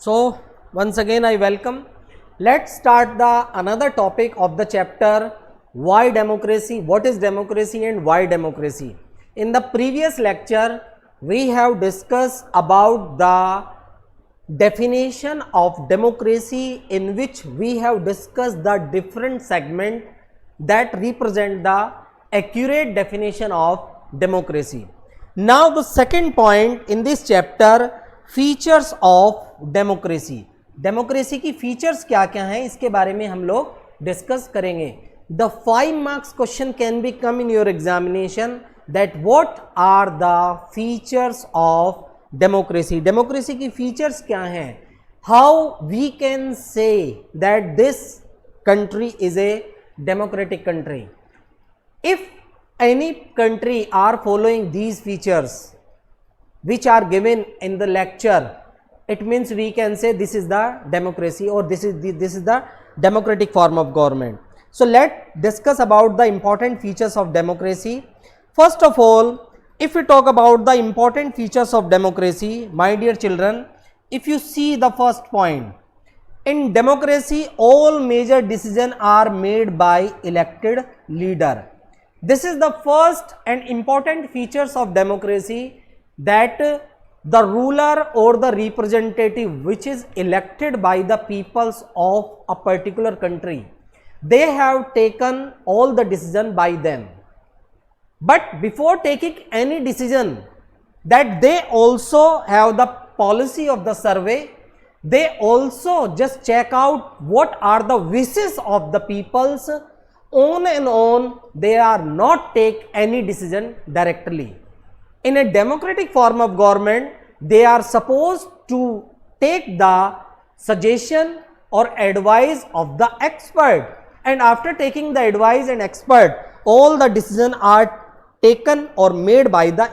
So once again I welcome. Let's start the another topic of the chapter why democracy, what is democracy and why democracy. In the previous lecture we have discussed about the definition of democracy, in which we have discussed the different segment that represent the accurate definition of democracy. Now the second point in this chapter, features of democracy. Democracy की features क्या क्या हैं इसके बारे में हम लोग discuss करेंगे. The 5 marks question can be come in your examination that what are the features of democracy. Democracy की फीचर्स क्या हैं, how we can say that this country is a democratic country. If any country are following these features which are given in the lecture, it means we can say this is the democracy or this is the democratic form of government. So let's discuss about the important features of democracy. First of all, if we talk about the important features of democracy, my dear children, if you see the first point, in democracy all major decisions are made by elected leader. This is the first and important features of democracy, that the ruler or the representative which is elected by the peoples of a particular country, they have taken all the decision by them. But before taking any decision, that they also have the policy of the survey, they also just check out what are the wishes of the peoples. On and on, they are not take any decision directly. In a democratic form of government, they are supposed to take the suggestion or advice of the expert, and after taking the advice and expert, all the decisions are taken or made by the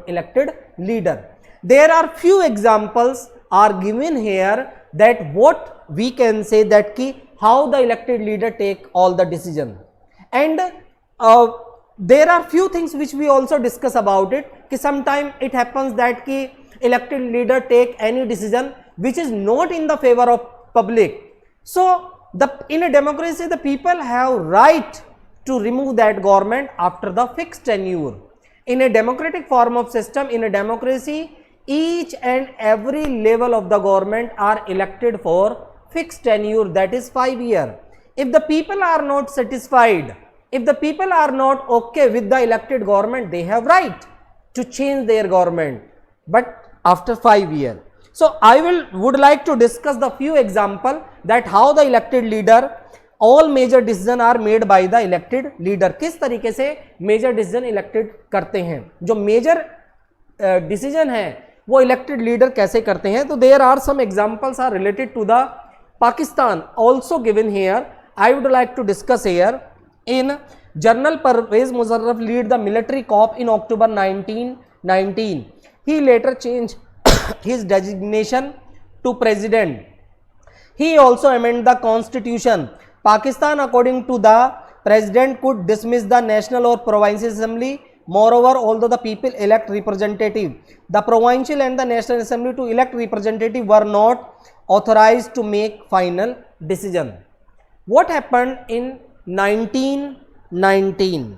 elected leader. There are few examples are given here that what we can say that ki how the elected leader take all the decision, and there are few things which we also discuss about it, कि sometime it happens that कि elected leader take any decision which is not in the favor of public. So in a democracy the people have right to remove that government after the fixed tenure. In a democratic form of system, in a democracy, each and every level of the government are elected for fixed tenure, that is 5 years. If the people are not satisfied, if the people are not okay with the elected government, they have right to change their government, but after 5 years. So I would like to discuss the few example that how the elected leader, all major decision are made by the elected leader. किस तरीके से major decision elected करते हैं, जो major decision है वो elected leader कैसे करते हैं. तो there are some examples are related to the Pakistan also given here. I would like to discuss here. In General Pervez Musharraf lead the military coup in October 1919. He later changed his designation to president. He also amended the constitution. Pakistan, according to the president, could dismiss the national or provincial assembly. Moreover, although the people elect representative, the provincial and the national assembly to elect representative were not authorized to make final decision. What happened in 1919?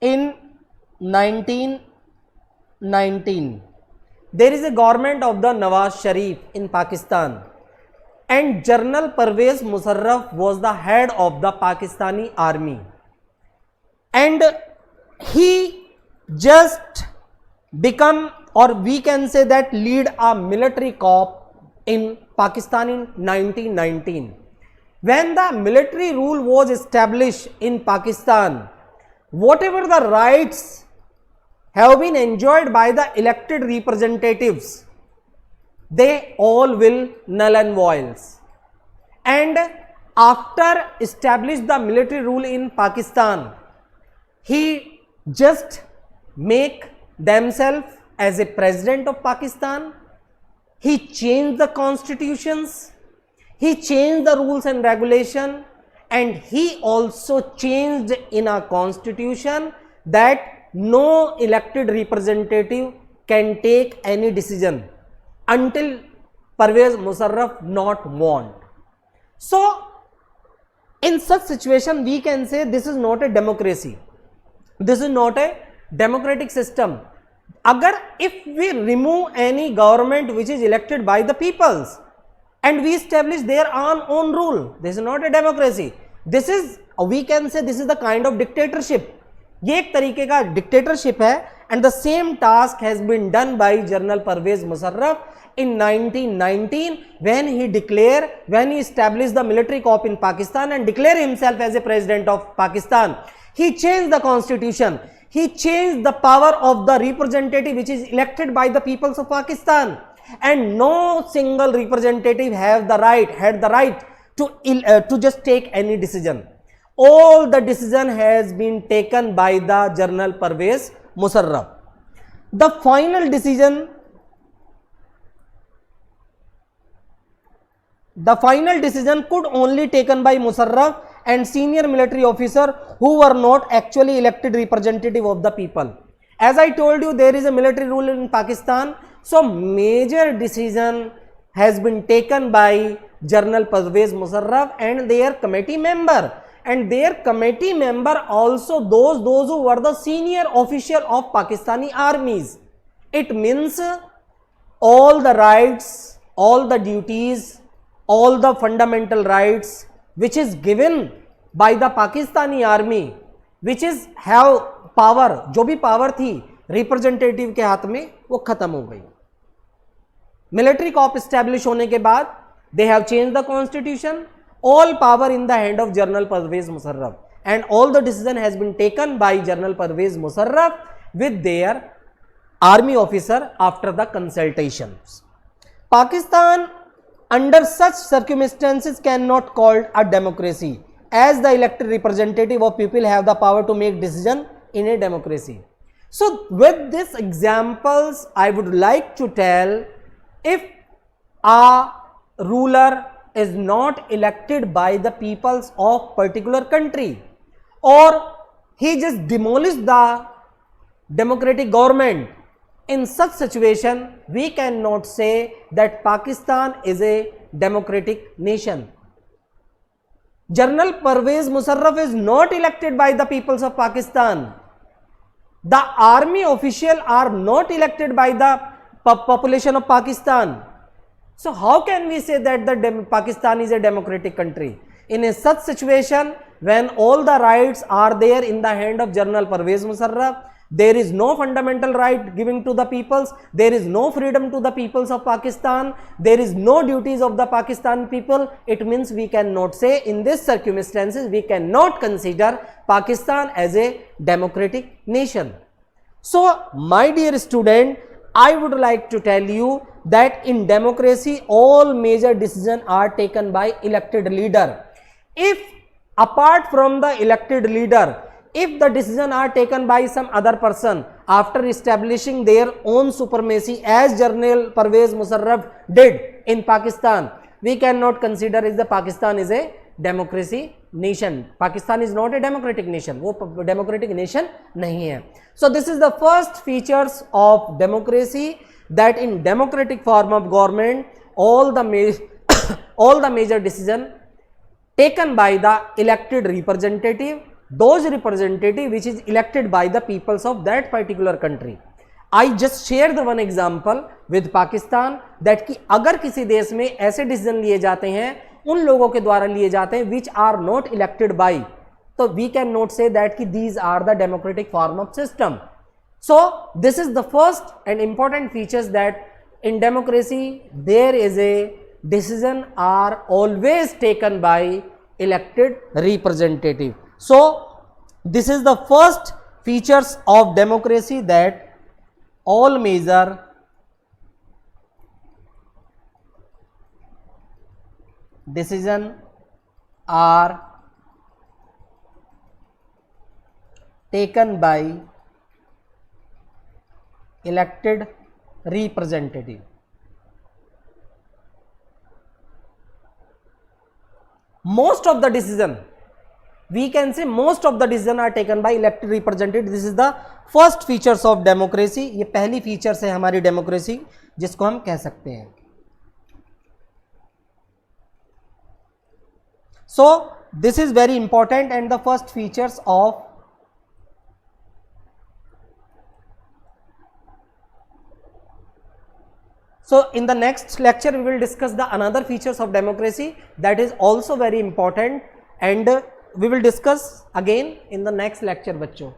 In 1919, there is a government of the Nawaz Sharif in Pakistan, and General Pervez Musharraf was the head of the Pakistani army, and he just become, or we can say that lead a military coup in Pakistan in 1919. When the military rule was established in Pakistan, whatever the rights have been enjoyed by the elected representatives, they all will null and void. And after establish the military rule in Pakistan, he just make themselves as a president of Pakistan. He changed the constitutions, he changed the rules and regulation, and he also changed in a constitution that no elected representative can take any decision until Parvez Musharraf not want. So in such situation we can say this is not a democracy, this is not a democratic system. Agar if we remove any government which is elected by the peoples and we establish their own rule, this is not a democracy, this is, we can say this is the kind of dictatorship. ये एक तरीके का dictatorship है. And the same task has been done by General Parvez Musharraf in 1919 when he established the military coup in Pakistan and declared himself as a president of Pakistan. He changed the constitution, he changed the power of the representative which is elected by the peoples of Pakistan, and no single representative had the right to just take any decision. All the decision has been taken by the General Parvez Musharraf. The final decision could only taken by Musharraf and senior military officer who were not actually elected representative of the people. As I told you, there is a military rule in Pakistan, so major decision has been taken by General Parvez Musharraf and their committee member. And their committee member also those who were the senior official of Pakistani armies. It means all the rights, all the duties, all the fundamental rights which is given by the Pakistani army, which is have power, जो भी power थी representative के हाथ में वो खत्म हो गई. Military coup establish होने के बाद they have changed the constitution. All power in the hand of General Parvez Musharraf, and all the decision has been taken by General Parvez Musharraf with their army officer after the consultations. Pakistan under such circumstances cannot called a democracy, as the elected representative of people have the power to make decision in a democracy. So with these examples I would like to tell, if a ruler is not elected by the peoples of particular country, or he just demolished the democratic government, in such situation we cannot say that Pakistan is a democratic nation. General Parvez Musharraf is not elected by the peoples of Pakistan. The army officials are not elected by the population of Pakistan. So how can we say that Pakistan is a democratic country? In a such situation, when all the rights are there in the hand of General Parvez Musharraf, there is no fundamental right given to the peoples, there is no freedom to the peoples of Pakistan, there is no duties of the Pakistan people, it means we cannot say, in these circumstances we cannot consider Pakistan as a democratic nation. So my dear student, I would like to tell you that in democracy all major decisions are taken by elected leader. If apart from the elected leader, if the decisions are taken by some other person after establishing their own supremacy as General Parvez Musharraf did in Pakistan, we cannot consider as the Pakistan is a democracy nation. Pakistan is not a democratic nation, वो democratic nation नहीं है. So this is the first features of democracy, that in democratic form of government all the major decision taken by the elected representative, those representative which is elected by the peoples of that particular country. I just share the one example with Pakistan that कि अगर किसी देश में ऐसे decision लिए जाते हैं उन लोगों के द्वारा लिए जाते हैं which are not elected by, तो we cannot say that कि these are the democratic form of system. So this is the first and important features, that in democracy there is a decision are always taken by elected representative. So this is the first features of democracy, that all major decisions are taken by elected representative. Most of the decision, we can say most of the decision are taken by elected representative. This is the first features of democracy. ये पहली features है हमारी democracy जिसको हम कह सकते हैं. So this is very important, and the first features of so in the next lecture we will discuss the another features of democracy that is also very important, and we will discuss again in the next lecture बच्चों.